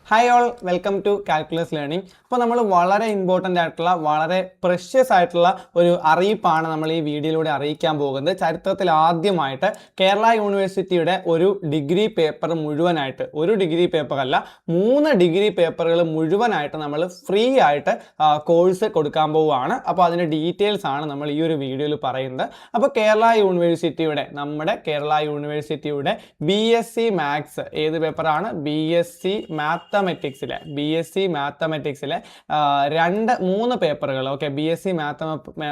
Hi all, welcome to calculus learning. അപ്പോൾ നമ്മൾ വളരെ ഇമ്പോർട്ടൻ്റ് ആയിട്ടുള്ള വളരെ പ്രഷ്യസ് ആയിട്ടുള്ള ഒരു അറിയിപ്പാണ് നമ്മൾ ഈ വീഡിയോയിലൂടെ അറിയിക്കാൻ പോകുന്നത്. ചരിത്രത്തിൽ ആദ്യമായിട്ട് കേരള യൂണിവേഴ്സിറ്റിയുടെ ഒരു ഡിഗ്രി പേപ്പർ മുഴുവനായിട്ട്, ഒരു ഡിഗ്രി പേപ്പർ അല്ല 3 ഡിഗ്രി പേപ്പറുകൾ മുഴുവനായിട്ട് നമ്മൾ ഫ്രീ ആയിട്ട് കോഴ്സ് കൊടുക്കാൻ പോവുകയാണ്. അപ്പോൾ അതിൻ്റെ ഡീറ്റെയിൽസ് ആണ് നമ്മൾ ഈ ഒരു വീഡിയോയിൽ പറയുന്നത്. അപ്പോൾ നമ്മുടെ കേരള യൂണിവേഴ്സിറ്റിയുടെ BSc മാത്സ് ഏത് പേപ്പറാണ്? BSc മാത്തമെറ്റിക്സിലെ മൂന്ന് പേപ്പറുകൾ. ഓക്കെ, BSc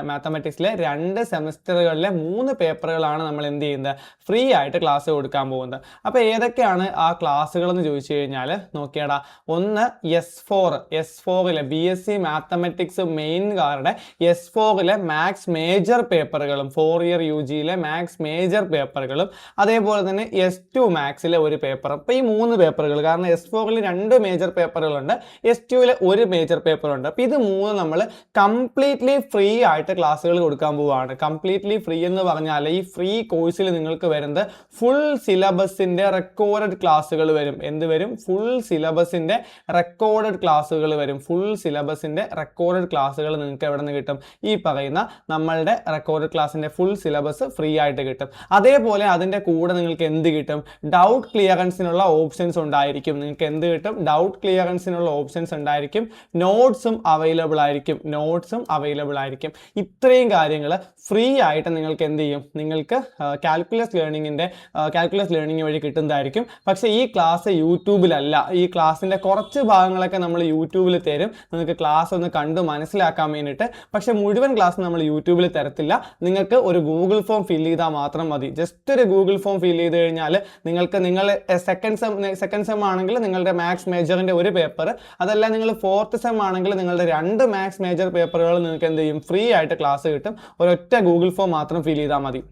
മാത്തമെറ്റിക്സിലെ 2 സെമിസ്റ്ററുകളിലെ 3 പേപ്പറുകളാണ് നമ്മൾ എന്ത് ചെയ്യുന്നത്? ഫ്രീ ആയിട്ട് ക്ലാസ് കൊടുക്കാൻ പോകുന്നത്. അപ്പോൾ ഏതൊക്കെയാണ് ആ ക്ലാസ്സുകൾ എന്ന് ചോദിച്ചു കഴിഞ്ഞാൽ നോക്കിയാടാ. ഒന്ന് S4 BSc മാത്തമെറ്റിക്സ് മെയിൻകാരുടെ S4 മാത്സ് മേജർ പേപ്പറുകളും 4 ഇയർ UGയിലെ മാത്സ് മേജർ പേപ്പറുകളും അതേപോലെ തന്നെ S2 മാത്സിലെ ഒരു പേപ്പറും. അപ്പോൾ ഈ 3 പേപ്പറുകൾ, കാരണം S4 2 മേജർ പേപ്പറുകളുണ്ട്, S2 1 മേജർ പേപ്പറുണ്ട്. അപ്പോൾ ഇത് 3 നമ്മൾ കംപ്ലീറ്റ്ലി ഫ്രീ ആയിട്ട് ക്ലാസ്സുകൾ കൊടുക്കാൻ പോവുകയാണ്. കംപ്ലീറ്റ്ലി ഫ്രീ എന്ന് പറഞ്ഞാൽ ഈ ഫ്രീ കോഴ്സിൽ നിങ്ങൾക്ക് വരുന്നത് ഫുൾ സിലബസിൻ്റെ റെക്കോർഡഡ് ക്ലാസ്സുകൾ വരും. എന്ത് വരും? ഫുൾ സിലബസിൻ്റെ റെക്കോർഡഡ് ക്ലാസ്സുകൾ വരും. ഫുൾ സിലബസിൻ്റെ റെക്കോർഡഡ് ക്ലാസ്സുകൾ നിങ്ങൾക്ക് എവിടെ നിന്ന് കിട്ടും? ഈ പറയുന്ന നമ്മളുടെ റെക്കോർഡഡ് ക്ലാസ്സിൻ്റെ ഫുൾ സിലബസ് ഫ്രീ ആയിട്ട് കിട്ടും. അതേപോലെ അതിൻ്റെ കൂടെ നിങ്ങൾക്ക് എന്ത് കിട്ടും? ഡൗട്ട് ക്ലിയറൻസിനുള്ള ഓപ്ഷൻസ് ഉണ്ടായിരിക്കും. നിങ്ങൾക്ക് എന്ത് കിട്ടും? ഡൗട്ട് ക്ലിയറൻസിനുള്ള ഓപ്ഷൻസ് ഉണ്ടായിരിക്കും. നോട്ട്സും അവൈലബിൾ ആയിരിക്കും. ഇത്രയും കാര്യങ്ങൾ ഫ്രീ ആയിട്ട് നിങ്ങൾക്ക് എന്ത് ചെയ്യും? നിങ്ങൾക്ക് കാൽക്കുലസ് ലേണിംഗ് വഴി കിട്ടുന്നതായിരിക്കും. പക്ഷേ ഈ ക്ലാസ് യൂട്യൂബിലല്ല. ഈ ക്ലാസ്സിൻ്റെ കുറച്ച് ഭാഗങ്ങളൊക്കെ നമ്മൾ യൂട്യൂബിൽ തരും, നിങ്ങൾക്ക് ക്ലാസ് ഒന്ന് കണ്ട് മനസ്സിലാക്കാൻ വേണ്ടിയിട്ട്. പക്ഷേ മുഴുവൻ ക്ലാസ് നമ്മൾ യൂട്യൂബിൽ തരത്തില്ല. നിങ്ങൾക്ക് ഒരു ഗൂഗിൾ ഫോം ഫിൽ ചെയ്താൽ മാത്രം മതി. ജസ്റ്റ് ഒരു ഗൂഗിൾ ഫോം ഫിൽ ചെയ്ത് കഴിഞ്ഞാൽ നിങ്ങൾ സെക്കൻഡ് സെം ആണെങ്കിൽ നിങ്ങളുടെ മാത്സ് മേജറിൻ്റെ ഒരു പേപ്പർ, അതല്ല നിങ്ങൾ 4th സെം ആണെങ്കിൽ നിങ്ങളുടെ 2 മാത്സ് മേജർ പേപ്പറുകൾ നിങ്ങൾക്ക് എന്ത് ചെയ്യും? ഫ്രീ ആയിട്ട് ക്ലാസ് കിട്ടും. ഒരൊറ്റ ഗൂഗിൾ ഫോം മാത്രം ഫിൽ ചെയ്താൽ മതി.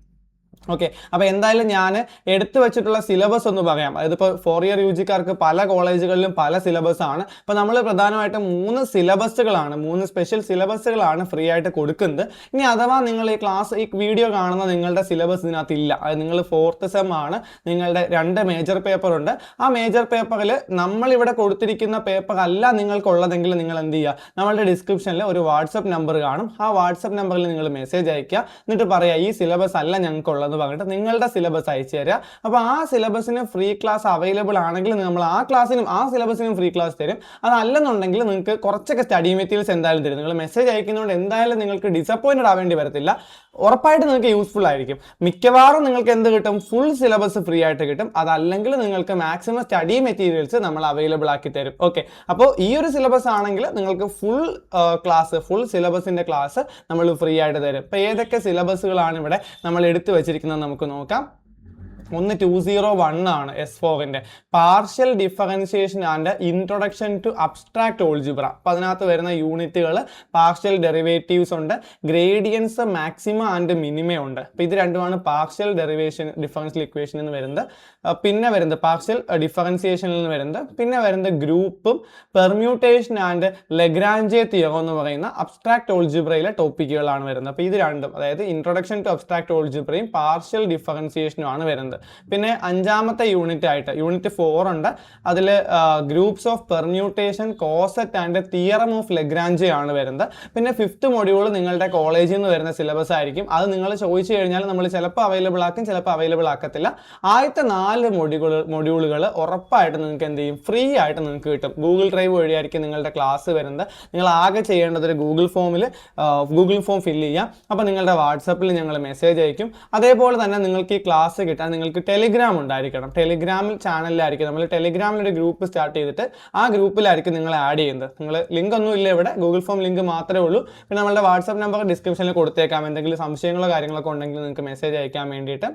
ഓക്കെ, അപ്പോൾ എന്തായാലും ഞാൻ എടുത്തു വെച്ചിട്ടുള്ള സിലബസ് ഒന്ന് പറയാം. അതിപ്പോൾ 4 ഇയർ UGക്കാർക്ക് പല കോളേജുകളിലും പല സിലബസ് ആണ്. അപ്പോൾ നമ്മൾ പ്രധാനമായിട്ടും 3 സ്പെഷ്യൽ സിലബസുകളാണ് ഫ്രീ ആയിട്ട് കൊടുക്കുന്നത്. ഇനി അഥവാ നിങ്ങൾ ഈ വീഡിയോ കാണുന്ന നിങ്ങളുടെ സിലബസ് ഇതിനകത്ത് ഇല്ല, അത് നിങ്ങൾ 4th സെം ആണ്, നിങ്ങളുടെ 2 മേജർ പേപ്പർ ഉണ്ട്. ആ മേജർ പേപ്പറിൽ നമ്മളിവിടെ കൊടുത്തിരിക്കുന്ന പേപ്പർ അല്ല നിങ്ങൾക്കുള്ളതെങ്കിൽ നിങ്ങൾ എന്ത് ചെയ്യുക? നമ്മളുടെ ഡിസ്ക്രിപ്ഷനിൽ ഒരു വാട്സപ്പ് നമ്പർ കാണും. ആ വാട്സപ്പ് നമ്പറിൽ നിങ്ങൾ മെസ്സേജ് അയക്കുക. എന്നിട്ട് പറയുക ഈ സിലബസ് അല്ല ഞങ്ങൾക്കുള്ളത് എന്ന് പറഞ്ഞിട്ട് നിങ്ങളുടെ സിലബസ് അയച്ചു തരിക. അപ്പോൾ ആ സിലബസിന് ഫ്രീ ക്ലാസ് അവൈലബിൾ ആണെങ്കിൽ നമ്മൾ ആ സിലബസിനും ഫ്രീ ക്ലാസ് തരും. അതല്ലെന്നുണ്ടെങ്കിൽ നിങ്ങൾക്ക് കുറച്ചൊക്കെ സ്റ്റഡി മെറ്റീരിയൽസ് എന്തായാലും തരും. നിങ്ങൾ മെസ്സേജ് അയക്കുന്നതുകൊണ്ട് എന്തായാലും നിങ്ങൾക്ക് ഡിസപ്പോയിൻറ്റഡ് ആവേണ്ടി വരത്തില്ല. ഉറപ്പായിട്ട് നിങ്ങൾക്ക് യൂസ്ഫുൾ ആയിരിക്കും. മിക്കവാറും നിങ്ങൾക്ക് എന്ത് കിട്ടും? ഫുൾ സിലബസ് ഫ്രീ ആയിട്ട് കിട്ടും. അതല്ലെങ്കിൽ നിങ്ങൾക്ക് മാക്സിമം സ്റ്റഡി മെറ്റീരിയൽസ് നമ്മൾ അവൈലബിൾ ആക്കി തരും. ഓക്കെ, അപ്പോൾ ഈ ഒരു സിലബസ് ആണെങ്കിൽ നിങ്ങൾക്ക് ഫുൾ സിലബസിൻ്റെ ക്ലാസ് നമ്മൾ ഫ്രീ ആയിട്ട് തരും. അപ്പോൾ ഏതൊക്കെ സിലബസുകളാണ് ഇവിടെ നമ്മൾ എടുത്തു വെച്ചിരിക്കുന്നത് നമുക്ക് നോക്കാം. ഒന്ന് 201 ആണ് S4ൻ്റെ partial differentiation and introduction to abstract algebra. അപ്പോൾ അതിനകത്ത് വരുന്ന യൂണിറ്റുകൾ പാർഷ്യൽ ഡെറിവേറ്റീവ്സ് ഉണ്ട്, ഗ്രേഡിയൻസ് മാക്സിമ ആൻഡ് മിനിമ ഉണ്ട്. അപ്പോൾ ഇത് രണ്ടുമാണ് പാർഷ്യൽ ഡിഫറൻഷ്യൽ ഇക്വേഷൻ എന്ന് വരുന്നത്. പിന്നെ വരുന്നത് പാർഷ്യൽ ഡിഫറൻഷിയേഷനിൽ നിന്ന് വരുന്നത്. പിന്നെ വരുന്നത് ഗ്രൂപ്പും പെർമ്യൂട്ടേഷൻ ആൻഡ് ലഗ്രാഞ്ചെ തിയറം എന്ന് പറയുന്ന അബ്സ്ട്രാക്ട് ഓൾജിബ്രയിലെ ടോപ്പിക്കുകളാണ് വരുന്നത്. അപ്പോൾ ഇത് രണ്ടും, അതായത് ഇൻട്രൊഡക്ഷൻ ടു അബ്സ്ട്രാക്ട് ഓൾജിബ്രയും പാർഷ്യൽ ഡിഫറൻഷിയേഷനും ആണ് വരുന്നത്. പിന്നെ 5ാമത്തെ യൂണിറ്റ് ആയിട്ട് യൂണിറ്റ് 4 ഉണ്ട്. അതിൽ groups of permutation, coset and theorem of Lagrange ആണ് വരുന്നത്. പിന്നെ 5th മൊഡ്യൂൾ നിങ്ങളുടെ കോളേജിൽ നിന്ന് വരുന്ന സിലബസ് ആയിരിക്കും. അത് നിങ്ങൾ ചോദിച്ചു കഴിഞ്ഞാൽ നമ്മൾ ചിലപ്പോൾ അവൈലബിൾ ആക്കും, ചിലപ്പോൾ അവൈലബിൾ ആക്കത്തില്ല. ആദ്യത്തെ 4 മൊഡ്യൂളുകൾ ഉറപ്പായിട്ട് നിങ്ങൾക്ക് എന്ത് ചെയ്യും? ഫ്രീ ആയിട്ട് നിങ്ങൾക്ക് കിട്ടും. ഗൂഗിൾ ഡ്രൈവ് വഴിയായിരിക്കും നിങ്ങളുടെ ക്ലാസ് വരുന്നത്. നിങ്ങൾ ആകെ ചെയ്യേണ്ടത് ഒരു ഗൂഗിൾ ഫോം ഫില്ല് ചെയ്യാം. അപ്പോൾ നിങ്ങളുടെ വാട്സപ്പിൽ ഞങ്ങൾ മെസ്സേജ് അയക്കും. അതേപോലെ തന്നെ നിങ്ങൾക്ക് ഈ ക്ലാസ് കിട്ടാൻ നിങ്ങൾക്ക് ടെലിഗ്രാം ഉണ്ടായിരിക്കണം. ടെലിഗ്രാമിൽ ചാനലിലായിരിക്കും നമ്മൾ ടെലിഗ്രാമിലൊരു ഗ്രൂപ്പ് സ്റ്റാർട്ട് ചെയ്തിട്ട് ആ ഗ്രൂപ്പിലായിരിക്കും നിങ്ങൾ ആഡ് ചെയ്യുന്നത്. നിങ്ങൾ ലിങ്ക് ഒന്നും ഇല്ല ഇവിടെ, ഗൂഗിൾ ഫോം ലിങ്ക് മാത്രമേ ഉള്ളൂ. പിന്നെ നമ്മളുടെ വാട്സാപ്പ് നമ്പർ ഡിസ്ക്രിപ്ഷനിൽ കൊടുത്തേക്കാം. എന്തെങ്കിലും സംശയങ്ങളോ കാര്യങ്ങളൊക്കെ ഉണ്ടെങ്കിൽ നിങ്ങൾക്ക് മെസ്സേജ് അയക്കാൻ വേണ്ടിയിട്ട്.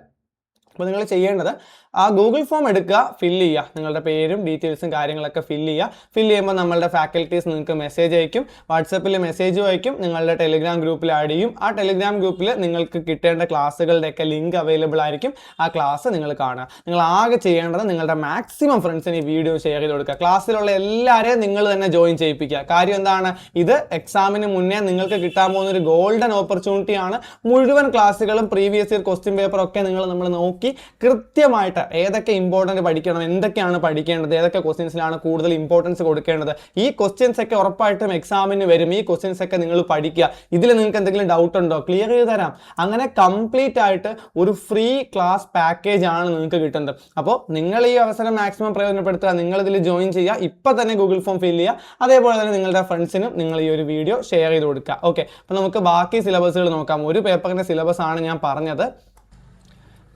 അപ്പോൾ നിങ്ങൾ ചെയ്യേണ്ടത് ആ ഗൂഗിൾ ഫോം എടുക്കുക, ഫില്ല് ചെയ്യുക, നിങ്ങളുടെ പേരും ഡീറ്റെയിൽസും കാര്യങ്ങളൊക്കെ ഫില്ല് ചെയ്യുമ്പോൾ നമ്മളുടെ ഫാക്കൽറ്റീസ് നിങ്ങൾക്ക് മെസ്സേജ് അയക്കും, വാട്സപ്പിൽ മെസ്സേജും അയക്കും, നിങ്ങളുടെ ടെലിഗ്രാം ഗ്രൂപ്പിൽ ആഡ് ചെയ്യും. ആ ടെലിഗ്രാം ഗ്രൂപ്പിൽ നിങ്ങൾക്ക് കിട്ടേണ്ട ക്ലാസ്സുകളുടെയൊക്കെ ലിങ്ക് അവൈലബിൾ ആയിരിക്കും. ആ ക്ലാസ് നിങ്ങൾ കാണുക. നിങ്ങൾ ആകെ ചെയ്യേണ്ടത് നിങ്ങളുടെ മാക്സിമം ഫ്രണ്ട്സിന് ഈ വീഡിയോ ഷെയർ ചെയ്ത് കൊടുക്കുക. ക്ലാസ്സിലുള്ള എല്ലാവരെയും നിങ്ങൾ തന്നെ ജോയിൻ ചെയ്യിപ്പിക്കുക. കാര്യം എന്താണ്? ഇത് എക്സാമിന് മുന്നേ നിങ്ങൾക്ക് കിട്ടാൻ പോകുന്ന ഒരു ഗോൾഡൻ ഓപ്പർച്യൂണിറ്റിയാണ്. മുഴുവൻ ക്ലാസ്സുകളും പ്രീവിയസ് ഇയർ ക്വസ്റ്റ്യൻ പേപ്പറൊക്കെ നമ്മൾ നോക്കി നോക്കി കൃത്യമായിട്ട് ഏതൊക്കെ ഇമ്പോർട്ടൻറ്റ് പഠിക്കണം, എന്തൊക്കെയാണ് പഠിക്കേണ്ടത്, ഏതൊക്കെ ക്വസ്റ്റ്യൻസിലാണ് കൂടുതൽ ഇമ്പോർട്ടൻസ് കൊടുക്കേണ്ടത്, ഈ ക്വസ്റ്റ്യൻസ് ഒക്കെ ഉറപ്പായിട്ടും എക്സാമിന് വരും, ഈ ക്വസ്റ്റ്യൻസ് ഒക്കെ നിങ്ങൾ പഠിക്കുക, ഇതിൽ നിങ്ങൾക്ക് എന്തെങ്കിലും ഡൗട്ട് ഉണ്ടോ, ക്ലിയർ ചെയ്ത് തരാം. അങ്ങനെ കംപ്ലീറ്റ് ആയിട്ട് ഒരു ഫ്രീ ക്ലാസ് പാക്കേജ് ആണ് നിങ്ങൾക്ക് കിട്ടുന്നത്. അപ്പോൾ നിങ്ങൾ ഈ അവസരം മാക്സിമം പ്രയോജനപ്പെടുത്തുക, നിങ്ങൾ ഇതിൽ ജോയിൻ ചെയ്യുക, ഇപ്പം തന്നെ ഗൂഗിൾ ഫോം ഫിൽ ചെയ്യുക, അതേപോലെ തന്നെ നിങ്ങളുടെ ഫ്രണ്ട്സിനും നിങ്ങൾ ഈ ഒരു വീഡിയോ ഷെയർ ചെയ്ത് കൊടുക്കുക. ഓക്കെ, അപ്പോൾ നമുക്ക് ബാക്കി സിലബസുകൾ നോക്കാം. ഒരു പേപ്പറിൻ്റെ സിലബസ് ആണ് ഞാൻ പറഞ്ഞത്.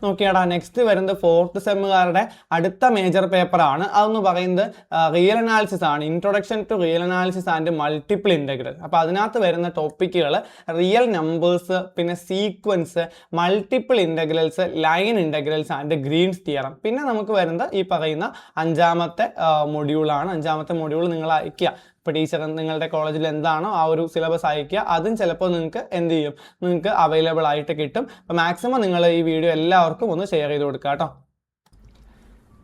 നോക്കിയാടാ, നെക്സ്റ്റ് വരുന്നത് 4th സെമ്മുകാരുടെ അടുത്ത മേജർ പേപ്പറാണ്. അതെന്ന് പറയുന്നത് റിയൽ അനാലിസിസ് ആണ്, introduction to real analysis and multiple integral. അപ്പോൾ അതിനകത്ത് വരുന്ന ടോപ്പിക്കുകൾ റിയൽ നമ്പേഴ്സ്, പിന്നെ sequence, multiple integrals, line integrals and Green's theorem. പിന്നെ നമുക്ക് വരുന്നത് ഈ പറയുന്ന 5ാമത്തെ മൊഡ്യൂളാണ്. 5ാമത്തെ മൊഡ്യൂൾ നിങ്ങൾ അയക്കുക. ഇപ്പോൾ ടീച്ചർ നിങ്ങളുടെ കോളേജിൽ എന്താണോ ആ ഒരു സിലബസ് അയക്കുക, അതും ചിലപ്പോൾ നിങ്ങൾക്ക് എന്ത് ചെയ്യും, നിങ്ങൾക്ക് അവൈലബിൾ ആയിട്ട് കിട്ടും. അപ്പോൾ മാക്സിമം നിങ്ങൾ ഈ വീഡിയോ എല്ലാവർക്കും ഒന്ന് ഷെയർ ചെയ്ത് കൊടുക്കുക കേട്ടോ.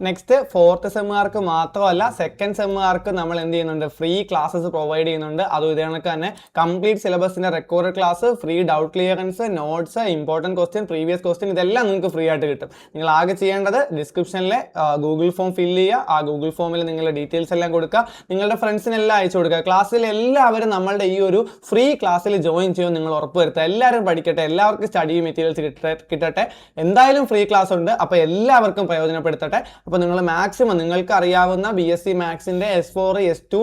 നെക്സ്റ്റ് 4th സെമ്മുകാർക്ക് മാത്രമല്ല 2nd സെമ്മുകാർക്ക് നമ്മൾ എന്ത് ചെയ്യുന്നുണ്ട്, ഫ്രീ ക്ലാസ്സസ് പ്രൊവൈഡ് ചെയ്യുന്നുണ്ട്. അതും ഇതേ കണക്ക് തന്നെ കംപ്ലീറ്റ് സിലബസിൻ്റെ record class, free doubt clearance, notes, important question, previous question, ഇതെല്ലാം നിങ്ങൾക്ക് ഫ്രീ ആയിട്ട് കിട്ടും. നിങ്ങൾ ആകെ ചെയ്യേണ്ടത് ഡിസ്ക്രിപ്ഷനിലെ ഗൂഗിൾ ഫോം ഫില്ല് ചെയ്യുക, ആ ഗൂഗിൾ ഫോമിൽ നിങ്ങളുടെ ഡീറ്റെയിൽസ് എല്ലാം കൊടുക്കുക, നിങ്ങളുടെ ഫ്രണ്ട്സിനെല്ലാം അയച്ചു കൊടുക്കുക. ക്ലാസ്സിൽ എല്ലാവരും നമ്മളുടെ ഈ ഒരു ഫ്രീ ക്ലാസ്സിൽ ജോയിൻ ചെയ്യുമെന്ന് നിങ്ങൾ ഉറപ്പുവരുത്തുക. എല്ലാവരും പഠിക്കട്ടെ, എല്ലാവർക്കും സ്റ്റഡി മെറ്റീരിയൽസ് കിട്ടട്ടെ. എന്തായാലും ഫ്രീ ക്ലാസ് ഉണ്ട്, അപ്പോൾ എല്ലാവർക്കും പ്രയോജനപ്പെടുത്തട്ടെ. അപ്പോൾ നിങ്ങൾ മാക്സിമം നിങ്ങൾക്ക് അറിയാവുന്ന BSc മാത്സിൻ്റെ S4, S2,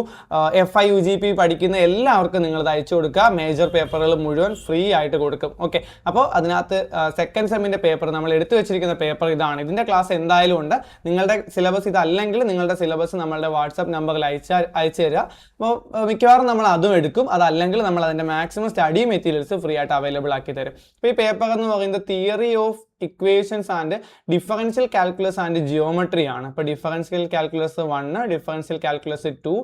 FI UGP പഠിക്കുന്ന എല്ലാവർക്കും നിങ്ങൾ അയച്ചു കൊടുക്കുക. മേജർ പേപ്പറുകൾ മുഴുവൻ ഫ്രീ ആയിട്ട് കൊടുക്കും. ഓക്കെ, അപ്പോൾ അതിനകത്ത് 2nd സെമ്മിൻ്റെ പേപ്പർ നമ്മൾ എടുത്തു വെച്ചിരിക്കുന്ന പേപ്പർ ഇതാണ്. ഇതിൻ്റെ ക്ലാസ് എന്തായാലും ഉണ്ട്. നിങ്ങളുടെ സിലബസ് ഇതല്ലെങ്കിൽ നിങ്ങളുടെ സിലബസ് നമ്മളുടെ വാട്സാപ്പ് നമ്പറിൽ അയച്ചു തരിക. അപ്പോൾ മിക്കവാറും നമ്മൾ അതും എടുക്കും. അതല്ലെങ്കിൽ നമ്മൾ അതിൻ്റെ മാക്സിമം സ്റ്റഡി മെറ്റീരിയൽസ് ഫ്രീ ആയിട്ട് അവൈലബിൾ ആക്കി തരും. അപ്പോൾ ഈ പേപ്പർ എന്ന് പറയുന്നത് theory of equations and differential calculus and geometry ആണ്. അപ്പോൾ differential calculus 1, differential calculus 2,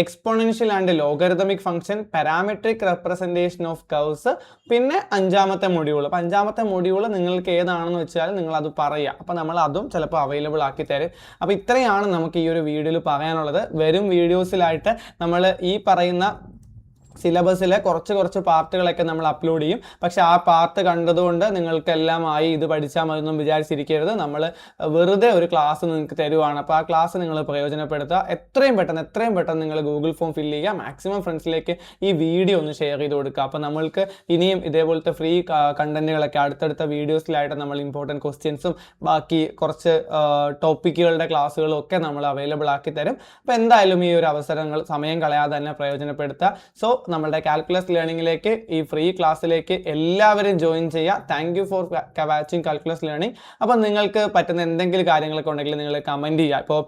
exponential and logarithmic function, parametric representation of curves, പിന്നെ 5ാമത്തെ മൊഡ്യൂൾ. അപ്പോൾ 5ാമത്തെ മൊഡ്യൂൾ നിങ്ങൾക്ക് ഏതാണെന്ന് വെച്ചാൽ നിങ്ങൾ അത് പറയുക. അപ്പോൾ നമ്മൾ അതും ചിലപ്പോൾ അവൈലബിൾ ആക്കി തരും. അപ്പോൾ ഇത്രയാണ് നമുക്ക് ഈ ഒരു വീഡിയോയിൽ പറയാനുള്ളത്. വരും വീഡിയോസിലായിട്ട് നമ്മൾ ഈ പറയുന്ന സിലബസിലെ കുറച്ച് പാർട്ടുകളൊക്കെ നമ്മൾ അപ്ലോഡ് ചെയ്യും. പക്ഷേ ആ പാർട്ട് കണ്ടതുകൊണ്ട് നിങ്ങൾക്കെല്ലാം ആയി ഇത് പഠിച്ചാൽ മതിയൊന്നും വിചാരിച്ചിരിക്കരുത്. നമ്മൾ വെറുതെ ഒരു ക്ലാസ് നിങ്ങൾക്ക് തരുവാണ്. അപ്പോൾ ആ ക്ലാസ് നിങ്ങൾ പ്രയോജനപ്പെടുത്തുക. എത്രയും പെട്ടെന്ന് നിങ്ങൾ ഗൂഗിൾ ഫോം ഫില്ല് ചെയ്യുക. മാക്സിമം ഫ്രണ്ട്സിലേക്ക് ഈ വീഡിയോ ഒന്ന് ഷെയർ ചെയ്ത് കൊടുക്കുക. അപ്പോൾ നമ്മൾക്ക് ഇനിയും ഇതേപോലത്തെ ഫ്രീ കണ്ടന്റുകളൊക്കെ അടുത്തടുത്ത വീഡിയോസിലായിട്ട് നമ്മൾ ഇമ്പോർട്ടൻറ്റ് ക്വസ്റ്റ്യൻസും ബാക്കി കുറച്ച് ടോപ്പിക്കുകളുടെ ക്ലാസ്സുകളും ഒക്കെ നമ്മൾ അവൈലബിൾ ആക്കി തരും. അപ്പോൾ എന്തായാലും ഈ ഒരു അവസരങ്ങൾ സമയം കളയാതെ തന്നെ പ്രയോജനപ്പെടുത്തുക. സോ നമ്മളുടെ കാൽക്കുലസ് ലേണിംഗിലേക്ക്, ഈ ഫ്രീ ക്ലാസ്സിലേക്ക് എല്ലാവരും ജോയിൻ ചെയ്യുക. Thank you for watching calculus learning. അപ്പം നിങ്ങൾക്ക് പറ്റുന്ന എന്തെങ്കിലും കാര്യങ്ങളൊക്കെ ഉണ്ടെങ്കിൽ നിങ്ങൾ കമൻറ്റ് ചെയ്യുക. ഇപ്പോൾ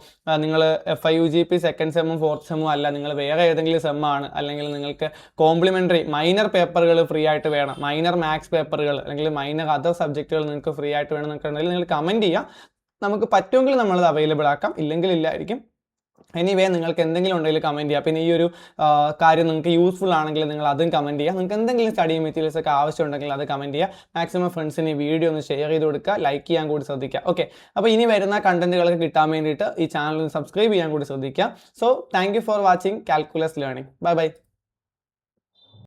നിങ്ങൾ FI UGP 2nd സെമ്മും 4th സെമ്മും അല്ല, നിങ്ങൾ വേറെ ഏതെങ്കിലും സെമ്മാണ്, അല്ലെങ്കിൽ നിങ്ങൾക്ക് കോംപ്ലിമെൻ്ററി മൈനർ പേപ്പറുകൾ ഫ്രീ ആയിട്ട് വേണം, മൈനർ മാത്സ് പേപ്പറുകൾ അല്ലെങ്കിൽ മൈനർ അതർ സബ്ജക്റ്റുകൾ നിങ്ങൾക്ക് ഫ്രീ ആയിട്ട് വേണം എന്നൊക്കെ ഉണ്ടെങ്കിൽ നിങ്ങൾ കമൻറ്റ് ചെയ്യുക. നമുക്ക് പറ്റുമെങ്കിൽ നമ്മളത് അവൈലബിൾ ആക്കാം, ഇല്ലെങ്കിൽ ഇല്ലായിരിക്കും. എനിവേ നിങ്ങൾക്ക് എന്തെങ്കിലും ഉണ്ടെങ്കിൽ കമൻറ്റ് ചെയ്യുക. പിന്നെ ഈ ഒരു കാര്യം നിങ്ങൾക്ക് യൂസ്ഫുൾ ആണെങ്കിൽ നിങ്ങൾ അതും കമൻറ്റ് ചെയ്യുക. നിങ്ങൾക്ക് എന്തെങ്കിലും സ്റ്റഡി മെറ്റീരിയൽസ് ഒക്കെ ആവശ്യമുണ്ടെങ്കിൽ അത് കമൻറ്റ് ചെയ്യുക. മാക്സിമം ഫ്രണ്ട്സിന് ഈ വീഡിയോ ഒന്ന് ഷെയർ ചെയ്ത് കൊടുക്കുക, ലൈക്ക് ചെയ്യാൻ കൂടി ശ്രദ്ധിക്കുക. ഓക്കെ, അപ്പോൾ ഇനി വരുന്ന കണ്ടന്റുകളൊക്കെ കിട്ടാൻ വേണ്ടിയിട്ട് ഈ ചാനൽ സബ്സ്ക്രൈബ് ചെയ്യാൻ കൂടി ശ്രദ്ധിക്കുക. So thank you for watching calculus learning. Bye bye.